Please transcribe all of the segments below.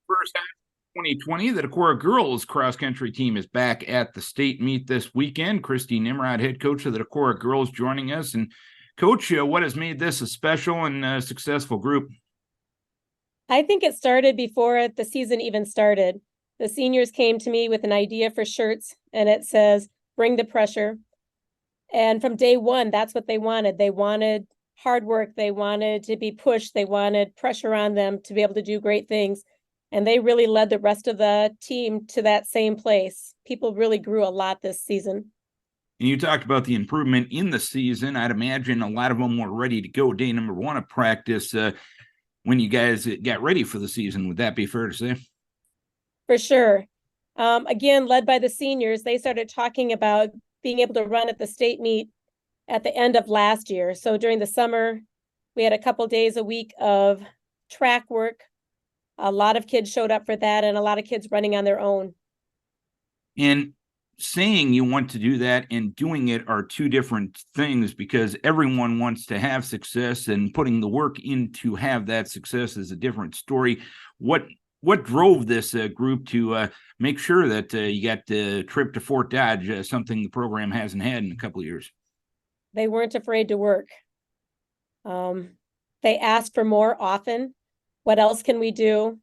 First half 2020, the Decorah girls cross country team is back at the state meet this weekend. Cristy, Nimrod, head coach of the Decorah girls, joining us. And coach, what has made this a special and successful group? I think it started before the season even started. The seniors came to me with an idea for shirts, and it says, "Bring the pressure." And from day one, that's what they wanted. They wanted hard work. They wanted to be pushed. They wanted pressure on them to be able to do great things. And they really led the rest of the team to that same place. People really grew a lot this season. And you talked about the improvement in the season. I'd imagine a lot of them were ready to go day number one of practice when you guys got ready for the season. Would that be fair to say? For sure. Again, led by the seniors, they started talking about being able to run at the state meet at the end of last year. So during the summer, we had a couple days a week of track work. A lot of kids showed up for that, and a lot of kids running on their own. And saying you want to do that and doing it are two different things, because everyone wants to have success, and putting the work in to have that success is a different story. What drove this group to make sure that you got the trip to Fort Dodge, something the program hasn't had in a couple of years? They weren't afraid to work. They asked for more often. What else can we do?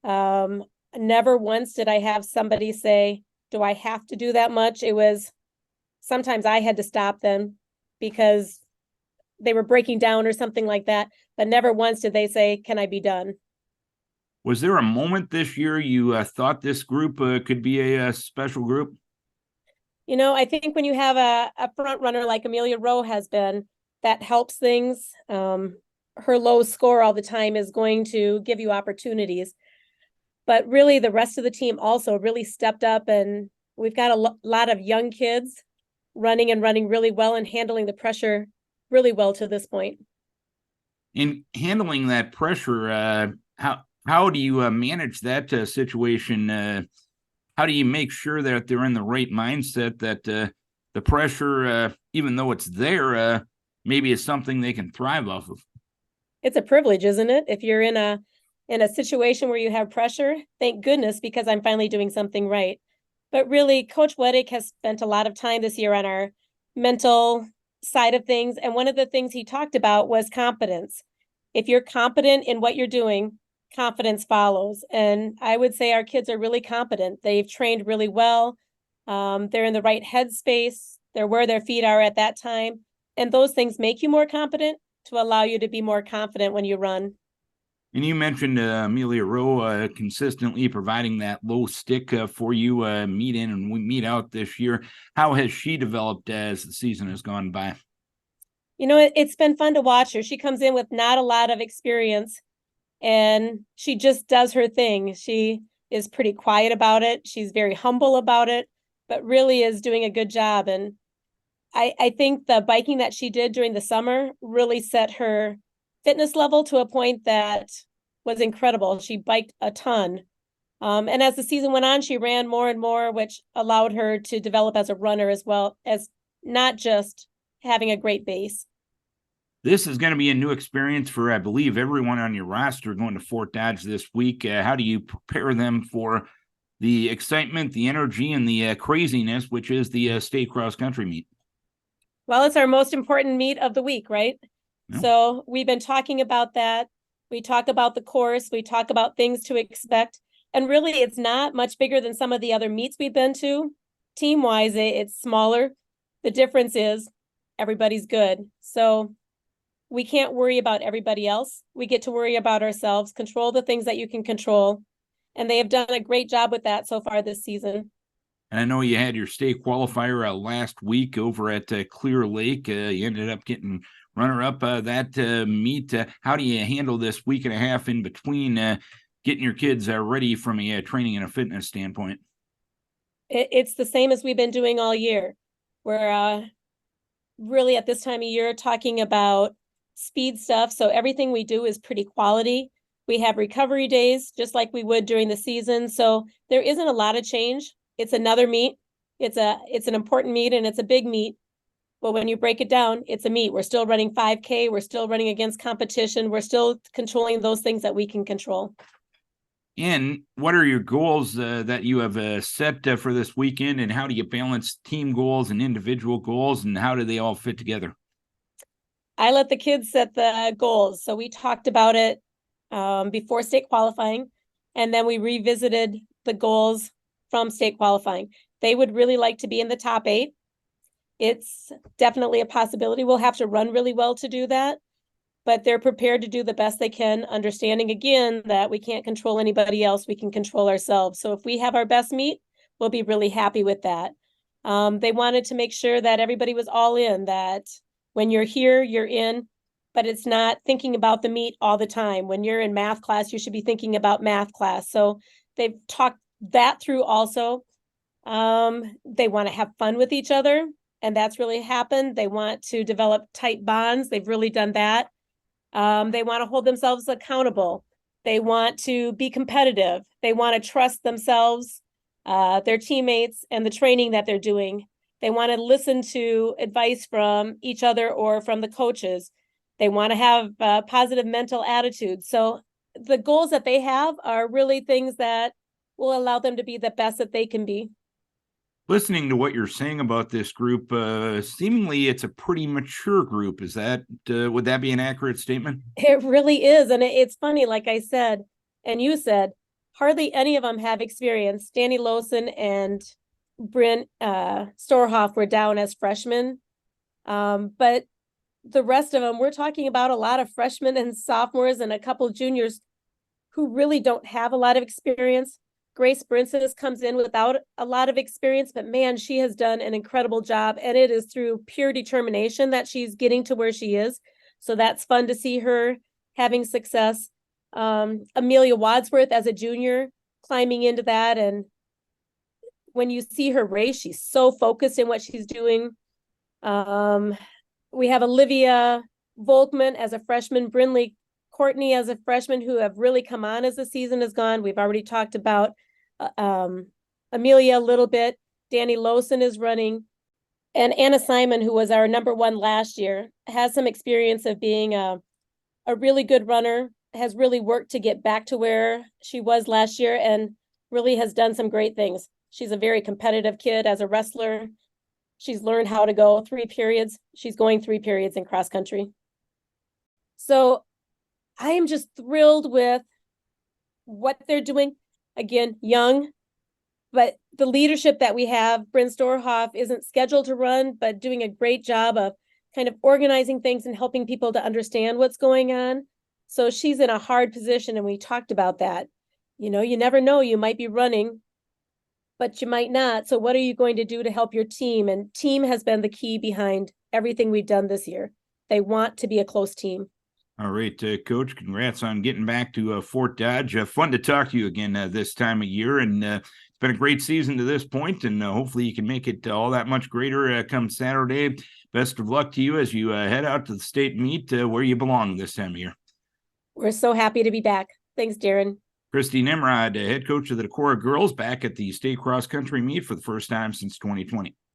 Never once did I have somebody say, "Do I have to do that much?" It was sometimes I had to stop them because they were breaking down or something like that. But never once did they say, "Can I be done?" Was there a moment this year you thought this group could be a special group? You know, I think when you have a front runner like Amelia Rowe has been, that helps things. Her low score all the time is going to give you opportunities. But really, the rest of the team also really stepped up, and we've got a lot of young kids running really well and handling the pressure really well to this point. In handling that pressure, how do you manage that situation? How do you make sure that they're in the right mindset, that the pressure, even though it's there, maybe is something they can thrive off of? It's a privilege, isn't it? If you're in a situation where you have pressure, thank goodness, because I'm finally doing something right. But really, Coach Weddick has spent a lot of time this year on our mental side of things. And one of the things he talked about was confidence. If you're competent in what you're doing, confidence follows. And I would say our kids are really competent. They've trained really well. They're in the right headspace. They're where their feet are at that time. And those things make you more competent to allow you to be more confident when you run. And you mentioned Amelia Rowe consistently providing that low stick for you meet in and we meet out this year. How has she developed as the season has gone by? You know, it's been fun to watch her. She comes in with not a lot of experience, and she just does her thing. She is pretty quiet about it. She's very humble about it, but really is doing a good job. And I think the biking that she did during the summer really set her fitness level to a point that was incredible. She biked a ton. And as the season went on, she ran more and more, which allowed her to develop as a runner, as well as not just having a great base. This is going to be a new experience for, I believe, everyone on your roster going to Fort Dodge this week. How do you prepare them for the excitement, the energy, and the craziness, which is the state cross country meet? Well, it's our most important meet of the week, right? Yeah. So we've been talking about that. We talk about the course. We talk about things to expect. And really, it's not much bigger than some of the other meets we've been to. Team-wise, it's smaller. The difference is everybody's good. So we can't worry about everybody else. We get to worry about ourselves, control the things that you can control. And they have done a great job with that so far this season. And I know you had your state qualifier last week over at Clear Lake. You ended up getting runner-up that meet. How do you handle this week and a half in between getting your kids ready from a training and a fitness standpoint? It's the same as we've been doing all year. We're really at this time of year talking about speed stuff. So everything we do is pretty quality. We have recovery days just like we would during the season. So there isn't a lot of change. It's another meet. It's an important meet, and it's a big meet. But when you break it down, it's a meet. We're still running 5K. We're still running against competition. We're still controlling those things that we can control. And what are your goals that you have set for this weekend, and how do you balance team goals and individual goals, and how do they all fit together? I let the kids set the goals. So we talked about it before state qualifying, and then we revisited the goals from state qualifying. They would really like to be in the top 8. It's definitely a possibility. We'll have to run really well to do that, but they're prepared to do the best they can, understanding again that we can't control anybody else. We can control ourselves. So if we have our best meet, we'll be really happy with that. They wanted to make sure that everybody was all in, that when you're here, you're in, but it's not thinking about the meet all the time. When you're in math class, you should be thinking about math class. So they've talked that through also. They want to have fun with each other, and that's really happened. They want to develop tight bonds. They've really done that. They want to hold themselves accountable. They want to be competitive. They want to trust themselves, their teammates, and the training that they're doing. They want to listen to advice from each other or from the coaches. They want to have a positive mental attitude. So the goals that they have are really things that will allow them to be the best that they can be. Listening to what you're saying about this group, seemingly it's a pretty mature group. Is that would that be an accurate statement? It really is. And it's funny, like I said, and you said, hardly any of them have experience. Danny Lawson and Bryn Storhoff were down as freshmen. But the rest of them, we're talking about a lot of freshmen and sophomores and a couple juniors who really don't have a lot of experience. Grace Brinces comes in without a lot of experience, but man, she has done an incredible job, and it is through pure determination that she's getting to where she is. So that's fun to see her having success. Amelia Wadsworth as a junior climbing into that, and when you see her race, she's so focused in what she's doing. We have Olivia Volkman as a freshman, Brinley Courtney as a freshman, who have really come on as the season has gone. We've already talked about Amelia a little bit. Danny Lawson is running. And Anna Simon, who was our number 1 last year, has some experience of being a really good runner, has really worked to get back to where she was last year, and really has done some great things. She's a very competitive kid as a wrestler. She's learned how to go 3 periods. She's going 3 periods in cross country. So I am just thrilled with what they're doing. Again, young, but the leadership that we have, Bryn Storhoff isn't scheduled to run, but doing a great job of kind of organizing things and helping people to understand what's going on. So she's in a hard position, and we talked about that. You know, you never know, you might be running, but you might not. So what are you going to do to help your team? And team has been the key behind everything we've done this year. They want to be a close team. All right, Coach, congrats on getting back to Fort Dodge. Fun to talk to you again this time of year, and it's been a great season to this point, and hopefully you can make it all that much greater come Saturday. Best of luck to you as you head out to the state meet where you belong this time of year. We're so happy to be back. Thanks, Darren. Cristy Nimrod, head coach of the Decorah girls, back at the state cross country meet for the first time since 2020.